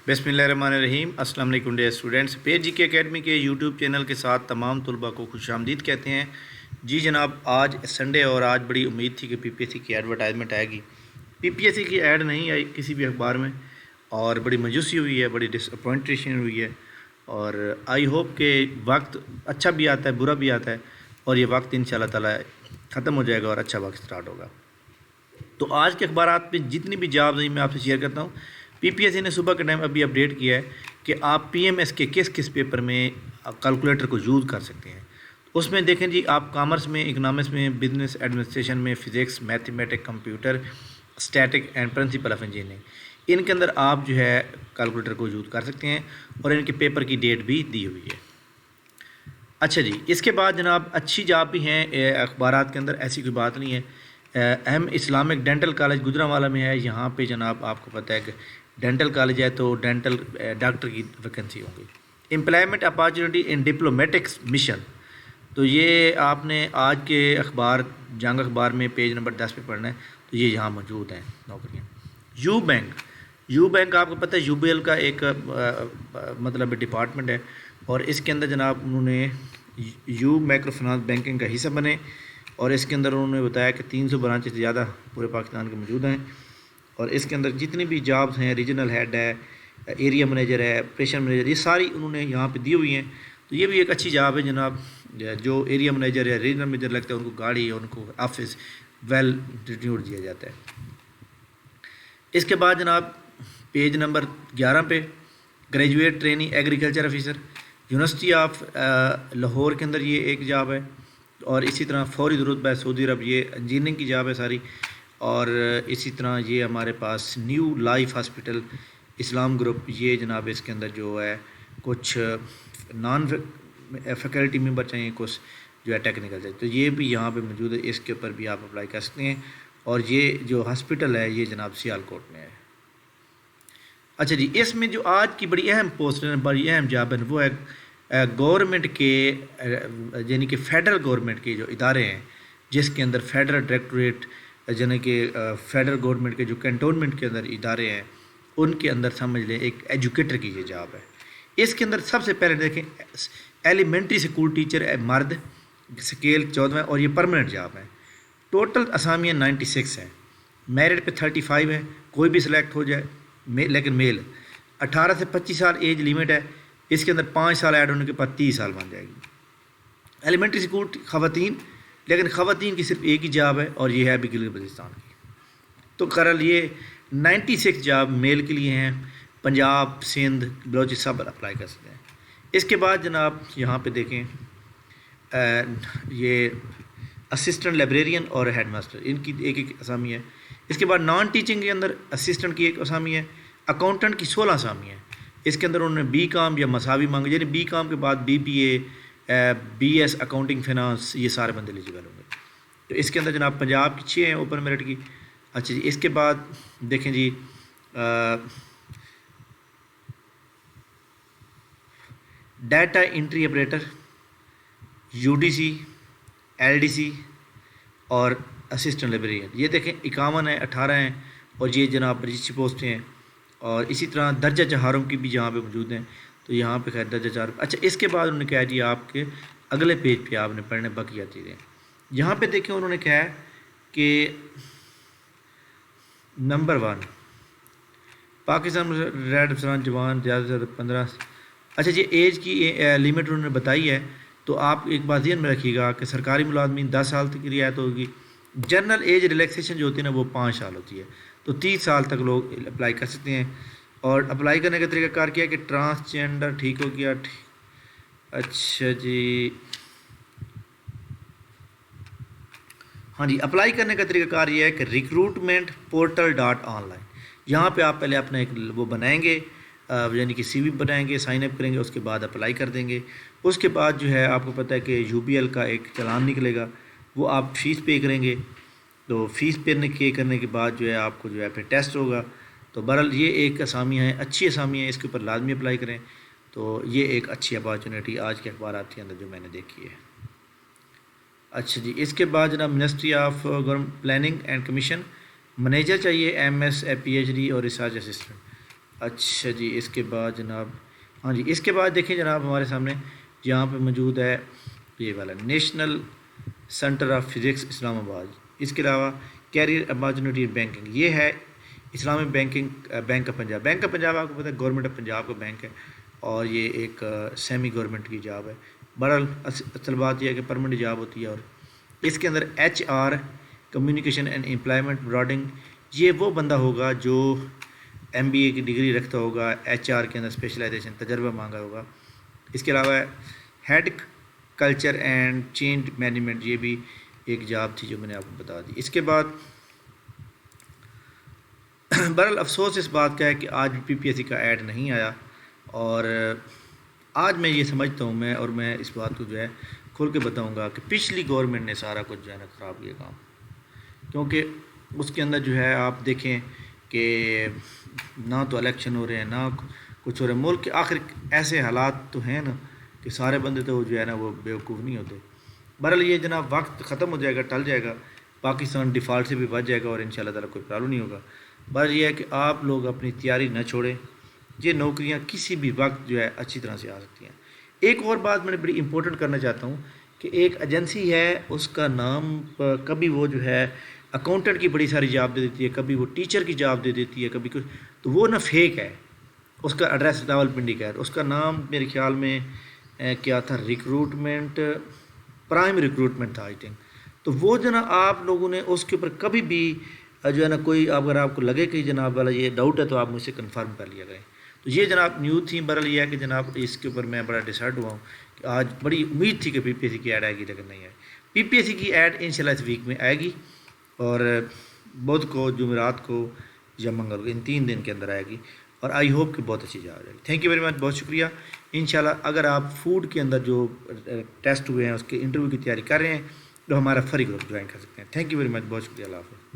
बिस्मिल्लाहिर्रहमानिर्रहीम। अस्सलाम वालेकुम dear students. Page GK academy के यूट्यूब चैनल के साथ तमाम तलबा को खुशामदीद कहते हैं। जी जनाब, आज संडे और आज बड़ी उम्मीद थी कि पीपीएससी की एडवर्टाइजमेंट आएगी। पीपीएससी की ऐड नहीं आई किसी भी अखबार में और बड़ी मायूसी हुई है, बड़ी डिसअपॉइंटेशन हुई है। और आई होप कि वक्त अच्छा भी आता है, बुरा भी आता है, और ये वक्त इंशाल्लाह ताला ख़त्म हो जाएगा और अच्छा वक्त स्टार्ट होगा। तो आज के अखबारात में जितनी भी जॉब्स हैं मैं आपसे शेयर करता हूँ। पीपीएससी ने सुबह के टाइम अभी अपडेट किया है कि आप पीएमएस के किस किस पेपर में कैलकुलेटर को यूज़ कर सकते हैं। उसमें देखें जी, आप कॉमर्स में, इकोनॉमिक्स में, बिजनेस एडमिनिस्ट्रेशन में, physics, mathematics, computer, static and principle of engineering, इनके अंदर आप जो है कैलकुलेटर को यूज़ कर सकते हैं और इनके पेपर की डेट भी दी हुई है। अच्छा जी, इसके बाद जनाब अच्छी जॉब भी हैं अखबारात के अंदर, ऐसी कोई बात नहीं है। अहम इस्लामिक डेंटल कॉलेज गुजरांवाला में है। यहाँ पे जनाब आपको पता है कि डेंटल कॉलेज है, तो डेंटल डॉक्टर की वैकेंसी होगी। एम्प्लॉयमेंट अपॉर्चुनिटी इन डिप्लोमेटिक्स मिशन, तो ये आपने आज के अखबार जंग अखबार में पेज नंबर 10 पे पढ़ना है। तो ये यहाँ मौजूद हैं नौकरियाँ। यू बैंक आपको पता है यूबीएल का एक मतलब डिपार्टमेंट है, और इसके अंदर जनाब उन्होंने यू माइक्रो फाइनेंस बैंकिंग का हिस्सा बने, और इसके अंदर उन्होंने बताया कि 300 ब्रांचेस ज़्यादा पूरे पाकिस्तान के मौजूद हैं। और इसके अंदर जितनी भी जॉब्स हैं, रीजनल हेड है, एरिया मैनेजर है, ऑपरेशन मैनेजर, ये सारी उन्होंने यहाँ पे दी हुई हैं। तो ये भी एक अच्छी जॉब है जनाब। जो एरिया मैनेजर या रीजनल मैनेजर लगता है उनको गाड़ी, उनको ऑफिस वेल रिट्यूड दिया जाता है। इसके बाद जनाब पेज नंबर 11 पे graduate trainee agriculture officer, university of Lahore के अंदर ये एक जॉब है। और इसी तरह फौरी ज़रूरत है सऊदी अरब, ये इंजीनियरिंग की जॉब है सारी। और इसी तरह ये हमारे पास न्यू लाइफ हॉस्पिटल इस्लाम ग्रुप, ये जनाब इसके अंदर जो है कुछ नॉन फैकल्टी मेंबर चाहिए, कुछ जो है टेक्निकल चाहिए, तो ये भी यहाँ पे मौजूद है। इसके ऊपर भी आप अप्लाई कर सकते हैं। और ये जो हॉस्पिटल है ये जनाब सियालकोट में है। अच्छा जी, इसमें जो आज की बड़ी अहम पोस्ट है, बड़ी अहम जॉब है, वो है गवर्नमेंट के यानी कि फेडरल गवर्नमेंट के जो इदारे हैं, जिसके अंदर फेडरल डायरेक्टरेट यानी कि फेडरल गवर्नमेंट के जो कैंटोनमेंट के अंदर इदारे हैं, उनके अंदर समझ लें एक एजुकेटर की ये जॉब है। इसके अंदर सबसे पहले देखें एलिमेंट्री स्कूल टीचर है, मर्द, स्केल 14 और ये परमानेंट जॉब है। टोटल असामियाँ 96 हैं। मेरिट पे 35 है, कोई भी सिलेक्ट हो जाए, लेकिन मेल 18 से 25 साल एज लिमिट है। इसके अंदर 5 साल ऐड होने के बाद 30 साल बन जाएगी। एलिमेंट्री स्कूल ख़वातीन, लेकिन ख़वातीन की सिर्फ एक ही जॉब है और ये है अभी गिलगित बल्तिस्तान की। तो करल ये 96 जॉब मेल के लिए हैं। पंजाब, सिंध, बलोच सब अप्लाई कर सकते हैं। इसके बाद जनाब यहाँ पे देखें ये असिस्टेंट लाइब्रेरियन और हेड मास्टर, इनकी एक एक असामी है। इसके बाद नॉन टीचिंग के अंदर असिस्टेंट की एक असामी है। अकाउंटेंट की 16 असामी है। इसके अंदर उन्होंने बी कॉम या मसावी मांगे, यानी बी कॉम के बाद BBA, BS अकाउंटिंग फिनांस, ये सारे बंदे एलिजिबल होंगे। तो इसके अंदर जनाब पंजाब की 6 हैं ओपन मेरिट की। अच्छा जी, इसके बाद देखें जी data entry operator, UDC, LDC और असिस्टेंट लाइब्रेरियन, ये देखें 51 है, 18 हैं, और ये जनाब रजिस्ट्री पोस्टें हैं। और इसी तरह दर्जा चहारों की भी यहाँ पे मौजूद हैं। तो यहाँ पे खैर दर्जा चार। अच्छा, इसके बाद उन्होंने कहा जी आपके अगले पेज पे आपने पढ़ने बकिया चीज़ें। यहाँ पे देखें उन्होंने कहा कि नंबर 1 पाकिस्तान रेड अफसरान जवान ज़्यादा से ज़्यादा 15। अच्छा जी, एज की लिमिट उन्होंने बताई है। तो आप एक बात ध्यान में रखिएगा कि सरकारी मुलाजमीन 10 साल तक की रियायत होगी। जनरल एज रिलैक्सेशन जो होती है ना, वो 5 साल होती है। तो 30 साल तक लोग अप्लाई कर सकते हैं। और अप्लाई करने का तरीकाकार क्या है कि ट्रांसजेंडर, ठीक हो गया, ठीक। अच्छा जी, हाँ जी, अप्लाई करने का तरीकाकार ये है कि रिक्रूटमेंट पोर्टल .ऑनलाइन, यहाँ पे आप पहले अपना एक वो बनाएंगे, यानी कि CV बनाएंगे, साइन अप करेंगे, उसके बाद अप्लाई कर देंगे। उसके बाद जो है आपको पता है कि UBL का एक चालान निकलेगा, वो आप फ़ीस पे करेंगे। तो फ़ीस पे करने के बाद जो है आपको जो है फिर टेस्ट होगा। तो बहरहाल ये एक असामियाँ हैं, अच्छी असामियाँ हैं, इसके ऊपर लाजमी अप्लाई करें। तो ये एक अच्छी अपॉर्चुनिटी आज के अखबार के अंदर जो मैंने देखी है। अच्छा जी, इसके बाद जनाब ministry of government planning and commission manager चाहिए, MS PhD और रिसर्च असिस्टेंट। اچھا جی، اس کے بعد جناب، ہاں جی، اس کے بعد دیکھیں جناب ہمارے سامنے یہاں پہ موجود ہے یہ والا نیشنل سینٹر آف فزکس اسلام آباد. اس کے علاوہ کیریئر اپارچونیٹی بینکنگ، یہ ہے اسلامی banking bank of Punjab. Bank of Punjab آپ کو پتہ ہے گورنمنٹ آف پنجاب کا بینک ہے، اور یہ ایک سیمی گورنمنٹ کی جاب ہے. بہرحال اصل بات یہ ہے کہ پرمنٹ جاب ہوتی ہے. اور اس کے اندر H R communication and employment branding, یہ وہ بندہ ہوگا جو ایم بی اے کی ڈگری رکھتا ہوگا، ایچ آر کے اندر اسپیشلائزیشن تجربہ مانگا ہوگا. اس کے علاوہ head culture and change management, یہ بھی ایک جاب تھی جو میں نے آپ کو بتا دی. اس کے بعد بہرحال افسوس اس بات کا ہے کہ آج پی پی ایس سی کا ایڈ نہیں آیا. اور آج میں یہ سمجھتا ہوں میں اس بات کو جو ہے کھول کے بتاؤں گا کہ پچھلی گورنمنٹ نے سارا کچھ جو ہے نا خراب کیا کام. کیونکہ اس کے اندر جو ہے آپ دیکھیں کہ نہ تو الیکشن ہو رہے ہیں، نہ کچھ ہو رہا ہے. ملک کے آخر ایسے حالات تو ہیں نا کہ سارے بندے تو جو ہے نا وہ بیوقوف نہیں ہوتے. بہرحال یہ جناب وقت ختم ہو جائے گا، ٹل جائے گا، پاکستان ڈیفالٹ سے بھی بچ جائے گا اور انشاءاللہ تعالیٰ کوئی پرابلم نہیں ہوگا. بس یہ ہے کہ آپ لوگ اپنی تیاری نہ چھوڑیں، یہ نوکریاں کسی بھی وقت جو ہے اچھی طرح سے آ سکتی ہیں. ایک اور بات میں نے بڑی امپورٹنٹ کرنا چاہتا ہوں کہ ایک ایجنسی ہے، اس کا نام کبھی وہ جو ہے اکاؤنٹنٹ کی بڑی ساری جاب دے دیتی ہے، کبھی وہ ٹیچر کی جاب دے دیتی ہے، کبھی کچھ، تو وہ نہ فیک ہے. اس کا ایڈریس راولپنڈی کا ہے، اس کا نام میرے خیال میں کیا تھا، ریکروٹمنٹ، پرائم ریکروٹمنٹ تھا آئی تھنک. تو وہ جو نا آپ لوگوں نے اس کے اوپر کبھی بھی جو ہے نا کوئی اگر آپ کو لگے کہ جناب والا یہ ڈاؤٹ ہے تو آپ مجھ سے کنفرم کر لیا کریں. تو یہ جناب نیوز تھی. بہرحال یہ ہے کہ جناب اس کے اوپر میں بڑا ڈسائڈ ہوا ہوں کہ آج بڑی امید تھی کہ پی پی ایس سی کی ایڈ آئے گی لیکن نہیں آئی. پی پی ایس سی کی ایڈ انشاءاللہ اس ویک میں آئے گی، اور بدھ کو، جمعرات کو یا منگل کو، ان 3 دن کے اندر آئے گی. اور آئی ہوپ کہ بہت اچھی جا رہی ہے. تھینک یو ویری مچ، بہت شکریہ. انشاءاللہ اگر آپ فوڈ کے اندر جو ٹیسٹ ہوئے ہیں اس کے انٹرویو کی تیاری کر رہے ہیں تو ہمارا فری گروپ جوائن کر سکتے ہیں. تھینک یو ویری مچ، بہت شکریہ. اللہ حافظ.